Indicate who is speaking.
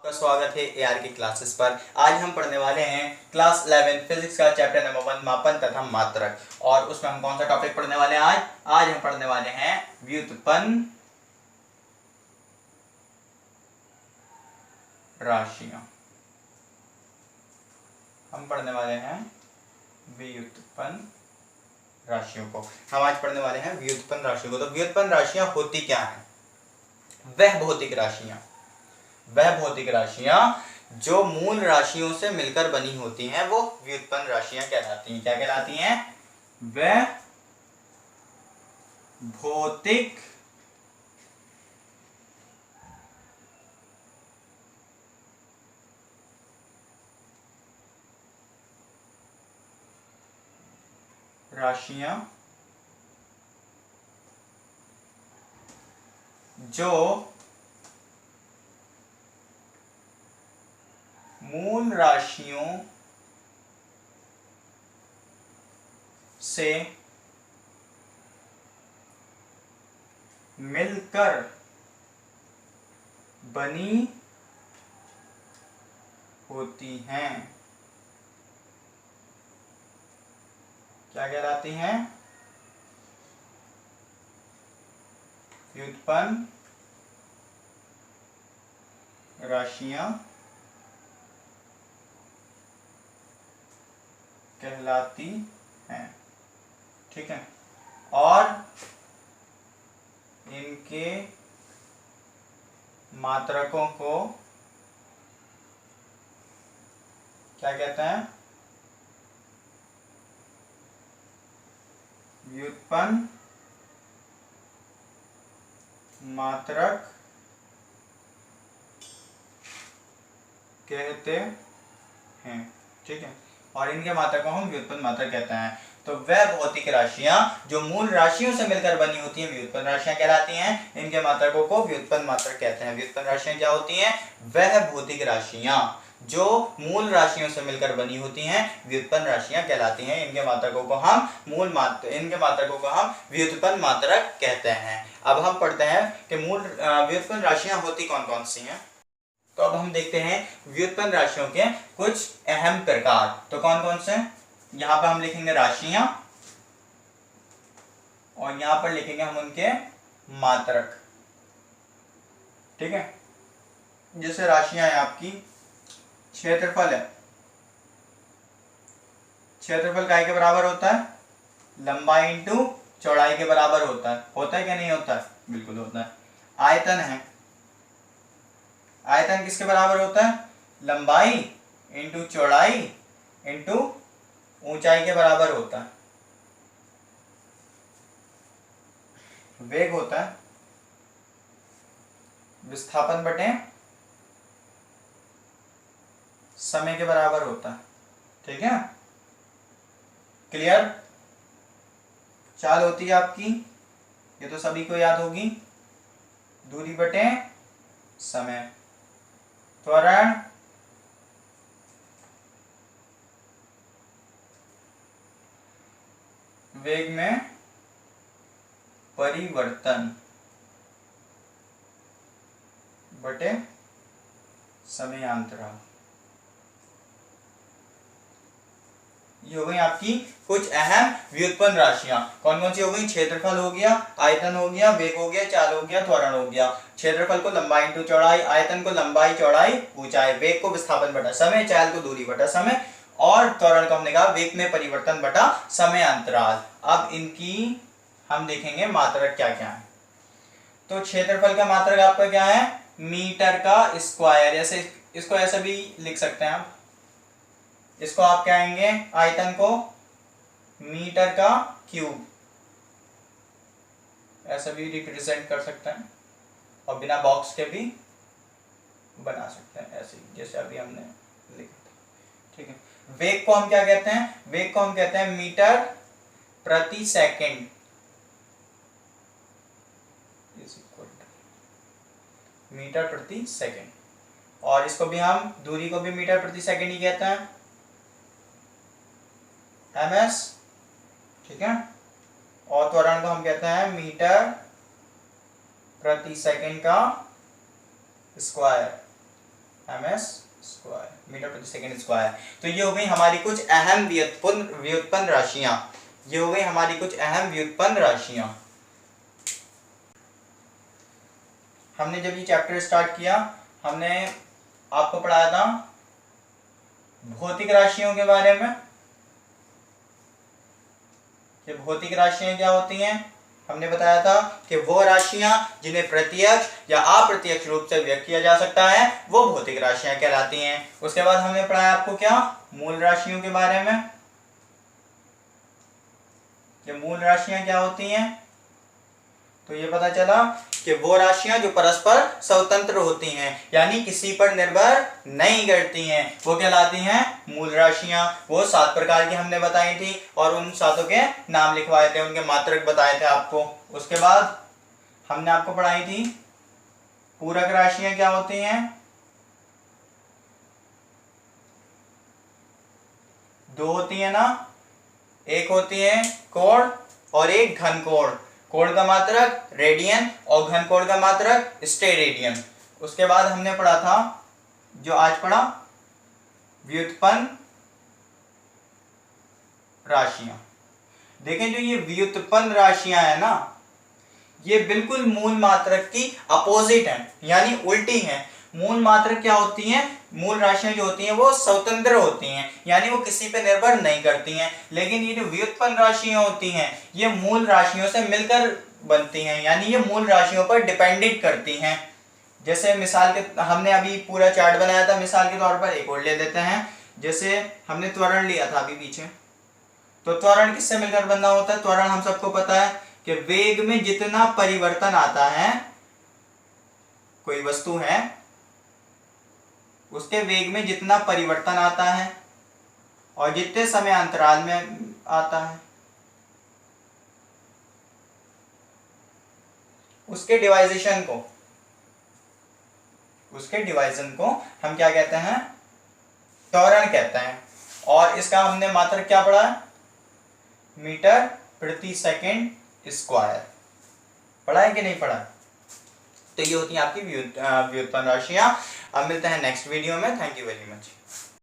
Speaker 1: का स्वागत है एआर की क्लासेस पर। आज हम पढ़ने वाले हैं क्लास 11 फिजिक्स का चैप्टर नंबर 1 मापन तथा मात्रक। और उसमें हम कौन सा टॉपिक पढ़ने वाले हैं? आज हम पढ़ने वाले हैं व्युत्पन्न राशियां। हम पढ़ने वाले हैं व्युत्पन्न राशियों को। हम आज पढ़ने वाले हैं व्युत्पन्न राशियों को। तो व्युत्पन्न राशियां होती क्या हैं? वह भौतिक राशियां जो मूल राशियों से मिलकर बनी होती हैं वो व्युत्पन्न राशियां कहलाती हैं। क्या कहलाती हैं? वह भौतिक राशियां जो मूल राशियों से मिलकर बनी होती हैं। क्या कहलाती हैं? व्युत्पन्न राशियां कहलाती हैं। ठीक है। और इनके मात्रकों को क्या कहते हैं? व्युत्पन्न मात्रक कहते हैं। ठीक है। और इनके मात्रक को हम व्युत्पन्न मात्रक कहते हैं। तो वह भौतिक राशियां जो मूल राशियों से मिलकर बनी होती हैं व्युत्पन्न राशियां कहलाती हैं। इनके मात्रकों को व्युत्पन्न मात्रक कहते हैं। व्युत्पन्न राशियां क्या होती हैं? वह भौतिक राशियां जो मूल राशियों से मिलकर बनी होती हैं व्युत्पन्न राशियां कहलाती हैं। इनके मात्रकों को हम व्युत्पन्न मात्रक कहते हैं। अब हम पढ़ते हैं कि मूल व्युत्पन्न राशियां होती कौन कौन सी हैं। तो अब हम देखते हैं व्युत्पन्न राशियों के कुछ अहम प्रकार। तो कौन कौन से? यहां पर हम लिखेंगे राशियां और यहां पर लिखेंगे हम उनके मात्रक। ठीक है। जैसे राशियां है आपकी क्षेत्रफल है। क्षेत्रफल काय के बराबर होता है? लंबाई इंटू चौड़ाई के बराबर होता है। होता है क्या नहीं होता है? बिल्कुल होता है। आयतन है। आयतन किसके बराबर होता है? लंबाई इंटू चौड़ाई इंटू ऊंचाई के बराबर होता है। वेग होता है विस्थापन बटे समय के बराबर होता है। ठीक है। क्लियर? चाल होती है आपकी, ये तो सभी को याद होगी, दूरी बटे समय। त्वरण वेग में परिवर्तन बटे समयांतराल। ये हो गई आपकी कुछ अहम व्युत्पन्न राशियां। कौन कौन सी हो गई? क्षेत्रफल हो गया, आयतन हो गया, वेग हो गया, चाल हो गया, त्वरण हो गया। क्षेत्रफल को लंबाई इंटू चौड़ाई, आयतन को लंबाई चौड़ाई ऊंचाई, वेग को विस्थापन बटा समय, चाल को दूरी बटा समय और त्वरण को हमने कहा वेग में परिवर्तन बटा समय अंतराल। अब इनकी हम देखेंगे मात्रक क्या क्या है। तो क्षेत्रफल का मात्रक आपका क्या है? मीटर का स्क्वायर। ऐसे इसको ऐसे भी लिख सकते हैं आप। इसको आप क्या आएंगे? आयतन को मीटर का क्यूब, ऐसे भी रिप्रेजेंट कर सकते हैं और बिना बॉक्स के भी बना सकते हैं, ऐसे जैसे अभी हमने लिखा था। ठीक है। वेग को हम क्या कहते हैं? वेग को हम कहते हैं मीटर प्रति सेकंड। मीटर प्रति सेकंड। और इसको भी हम दूरी को भी मीटर प्रति सेकंड ही कहते हैं, ms। ठीक है। और त्वरण को हम कहते हैं मीटर प्रति सेकंड का स्क्वायर, ms स्क्वायर, मीटर प्रति सेकंड स्क्वायर। तो ये हो गई हमारी कुछ अहम व्युत्पन्न राशियां। ये हो गई हमारी कुछ अहम व्युत्पन्न राशियां। हमने जब ये चैप्टर स्टार्ट किया हमने आपको पढ़ाया था भौतिक राशियों के बारे में। ये भौतिक राशियां क्या होती हैं? हमने बताया था कि वो राशियां जिन्हें प्रत्यक्ष या अप्रत्यक्ष रूप से व्यक्त किया जा सकता है वो भौतिक राशियां कहलाती हैं। उसके बाद हमने पढ़ाया आपको क्या? मूल राशियों के बारे में। ये मूल राशियां क्या होती हैं? तो ये पता चला कि वो राशियां जो परस्पर स्वतंत्र होती हैं, यानी किसी पर निर्भर नहीं करती हैं, वो कहलाती हैं मूल राशियां। वो 7 प्रकार की हमने बताई थी और उन 7 के नाम लिखवाए थे, उनके मात्रक बताए थे आपको। उसके बाद हमने आपको पढ़ाई थी पूरक राशियां क्या होती हैं। 2 होती है ना, एक होती है कोण और एक घन कोण। कोण का मात्रक रेडियन और घन कोण का मात्रक स्टेरेडियन। उसके बाद हमने पढ़ा था जो आज पढ़ा व्युत्पन्न राशियां। देखें जो ये व्युत्पन्न राशियां है ना, ये बिल्कुल मूल मात्रक की अपोजिट है, यानी उल्टी है। मूल मात्रक क्या होती हैं? मूल राशियां जो होती हैं वो स्वतंत्र होती हैं, यानी वो किसी पे निर्भर नहीं करती हैं। लेकिन ये जो व्युत्पन्न राशियां होती हैं ये मूल राशियों से मिलकर बनती हैं, यानी ये मूल राशियों पर डिपेंडेंट करती हैं। जैसे मिसाल के हमने अभी पूरा चार्ट बनाया था, मिसाल के तौर पर एक और ले लेते हैं। जैसे हमने त्वरण लिया था अभी पीछे, तो त्वरण किससे मिलकर बनना होता है? त्वरण हम सबको पता है कि वेग में जितना परिवर्तन आता है, कोई वस्तु है उसके वेग में जितना परिवर्तन आता है और जितने समय अंतराल में आता है उसके डिवाइजेशन को हम क्या कहते हैं? त्वरण कहते हैं। और इसका हमने मात्रक क्या पढ़ा है? मीटर प्रति सेकंड स्क्वायर। पढ़ा है कि नहीं पढ़ा? तो ये होती है आपकी व्युत्पन्न राशियां। अब मिलते हैं नेक्स्ट वीडियो में। Thank you very much.